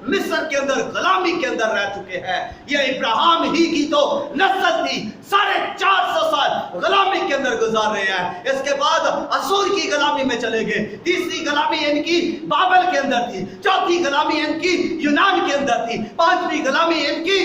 مصر کے اندر غلامی کے اندر رہ چکے ہیں. یہ ابراہیم ہی کی تو نسل تھی. 450 سال غلامی کے اندر گزار رہے ہیں. اس کے بعد اسور کی غلامی میں چلے گئے. تیسری غلامی ان کی بابل کے اندر تھی. چوتھی غلامی ان کی یونان کے اندر تھی. پانچویں غلامی ان کی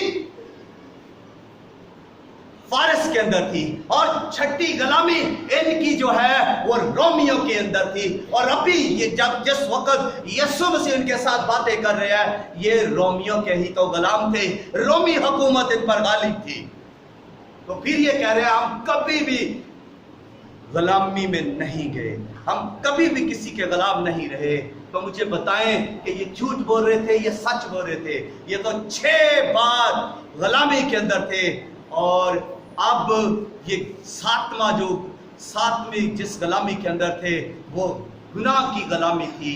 فارس کے اندر تھی. اور چھٹی غلامی ان کی جو ہے وہ رومیوں کے اندر تھی. اور ابھی یہ جس وقت یسوع مسیح ان کے ساتھ باتیں کر رہے ہیں یہ رومیوں کے ہی تو غلام تھے. رومی حکومت ان پر غالب تھی. تو پھر یہ کہہ رہے ہیں ہم کبھی بھی غلامی میں نہیں گئے, ہم کبھی بھی کسی کے غلام نہیں رہے. تو مجھے بتائیں کہ یہ جھوٹ بول رہے تھے, یہ سچ بول رہے تھے؟ یہ تو 6 بار غلامی کے اندر تھے. اور اب یہ ساتویں جس غلامی کے اندر تھے وہ گناہ کی غلامی تھی.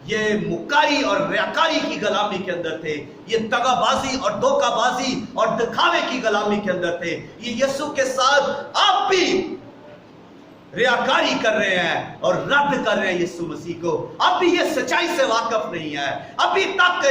یہ مکاری اور ریاکاری کی غلامی کے اندر تھے. یہ دغا بازی اور دھوکہ بازی اور دکھاوے کی غلامی کے اندر تھے. یہ یسوع کے ساتھ اب بھی ریاکاری کر رہے ہیں اور رد کر رہے ہیں یسوع مسیح کو. اب بھی یہ سچائی سے واقف نہیں ہے, ابھی تک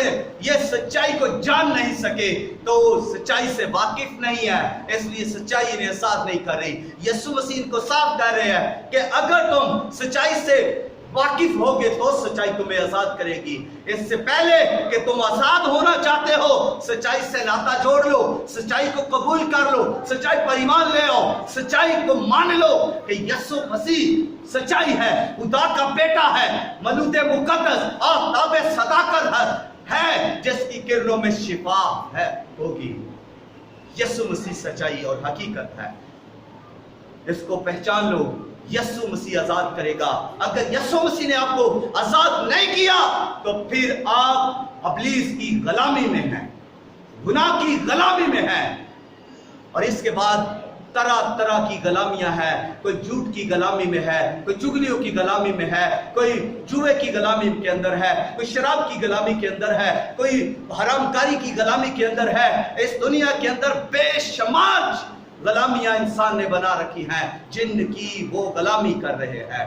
یہ سچائی کو جان نہیں سکے, تو سچائی سے واقف نہیں ہے, اس لیے سچائی انہیں احساس نہیں کر رہی. یسوع مسیح کو صاف کہہ رہے ہیں کہ اگر تم سچائی سے واقف ہوگے تو سچائی تمہیں آزاد کرے گی. اس سے پہلے کہ تم آزاد ہونا چاہتے ہو سچائی سے ناطا جوڑ لو, سچائی کو قبول کر لو, سچائی پر ایمان لے آؤ, سچائی کو مان لو کہ یسوع مسیح سچائی ہے, خدا کا بیٹا ہے, مولود مقدس, آفتاب صداقت ہے, جس کی کرنوں میں شفا ہے ہوگی. یسوع مسیح سچائی اور حقیقت ہے, اس کو پہچان لو. یسوع مسیح آزاد کرے گا. اگر یسوع مسیح نے آپ کو آزاد نہیں کیا تو پھر آپ ابلیس کی غلامی میں ہیں, گناہ کی غلامی میں ہیں. اور اس کے بعد طرح طرح کی غلامیاں ہیں. کوئی جھوٹ کی غلامی میں ہے, کوئی چگلیوں کی غلامی میں ہے, کوئی جوئے کی غلامی کے اندر ہے, کوئی شراب کی غلامی کے اندر ہے, کوئی حرام کاری کی غلامی کے اندر ہے. اس دنیا کے اندر بے شمار غلامیاں انسان نے بنا رکھی ہیں جن کی وہ غلامی کر رہے ہیں.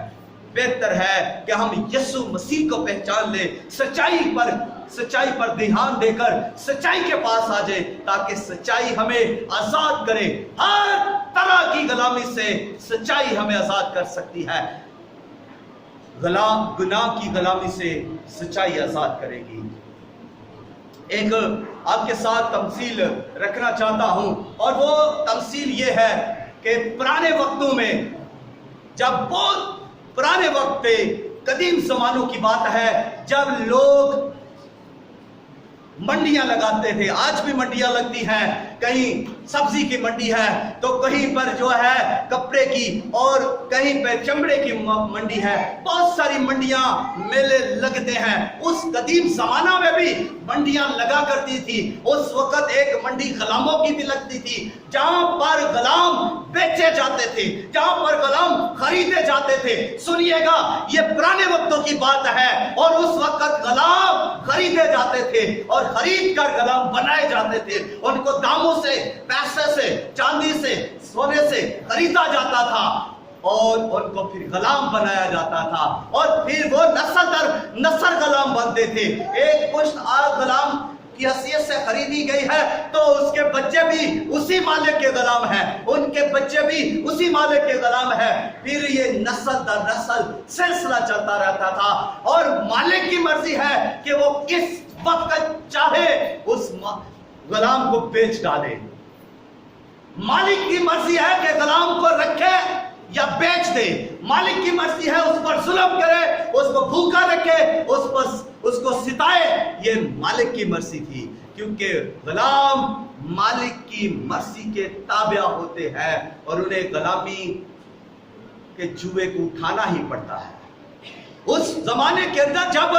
بہتر ہے کہ ہم یسوع مسیح کو پہچان لیں, سچائی پر دھیان دے کر سچائی کے پاس آ جائے, تاکہ سچائی ہمیں آزاد کرے. ہر طرح کی غلامی سے سچائی ہمیں آزاد کر سکتی ہے. گناہ کی غلامی سے سچائی آزاد کرے گی. ایک آپ کے ساتھ تمثیل رکھنا چاہتا ہوں, اور وہ تمثیل یہ ہے کہ پرانے وقتوں میں, جب بہت پرانے وقت پہ, قدیم زمانوں کی بات ہے, جب لوگ منڈیاں لگاتے تھے. آج بھی منڈیاں لگتی ہیں, کہیں سبزی کی منڈی ہے تو کہیں پر جو ہے کپڑے کی, اور کہیں پہ چمڑے کی منڈی ہے. بہت ساری منڈیاں میلے لگتے ہیں. اس قدیم زمانہ میں بھی منڈیاں لگا کرتی تھی. اس وقت ایک منڈی غلاموں کی بھی لگتی تھی, جہاں پر غلام بیچے جاتے تھے, جہاں پر غلام خریدے جاتے تھے. سنیے گا, یہ پرانے وقتوں کی بات ہے, اور اس وقت غلام خریدے جاتے تھے اور خرید کر غلام بنائے جاتے تھے. ان کو داموں سے, پیسے سے, چاندی سے, سونے سے خریدا جاتا تھا اور ان کو پھر غلام بنایا جاتا تھا, اور پھر وہ نسل در نسل غلام بنتے تھے. ایک پشت غلام کی حیثیت سے خریدی گئی ہے تو اس کے بچے بھی اسی مالک کے غلام ہیں, ان کے بچے بھی اسی مالک کے غلام ہیں. پھر یہ نسل در نسل سلسلہ چلتا رہتا تھا, اور مالک کی مرضی ہے کہ وہ کس وقت چاہے اس غلام کو بیچ ڈالے. مالک کی مرضی ہے کہ غلام کو رکھے یا بیچ دے. مالک کی مرضی ہے اس پر ظلم کرے, اس کو بھوکا رکھے, اس کو ستائے. یہ مالک کی مرضی تھی, کیونکہ غلام مالک کی مرضی کے تابع ہوتے ہیں اور انہیں غلامی کے جوئے کو اٹھانا ہی پڑتا ہے. اس زمانے کے اندر جب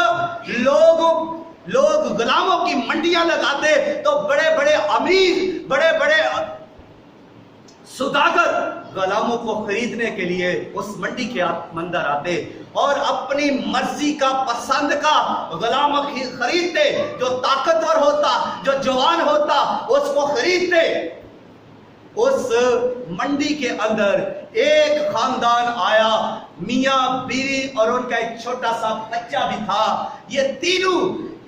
لوگ غلاموں کی منڈیاں لگاتے تو بڑے بڑے امیر, بڑے بڑے سوداگر غلاموں کو خریدنے کے لیے اس منڈی کے اندر آتے اور اپنی مرضی کا, پسند کا غلام خریدتے. جو طاقتور ہوتا, جو جوان ہوتا, اس کو خریدتے. اس منڈی کے اندر ایک خاندان آیا, میاں بیوی اور ان کا ایک چھوٹا سا بچہ بھی تھا. یہ تینوں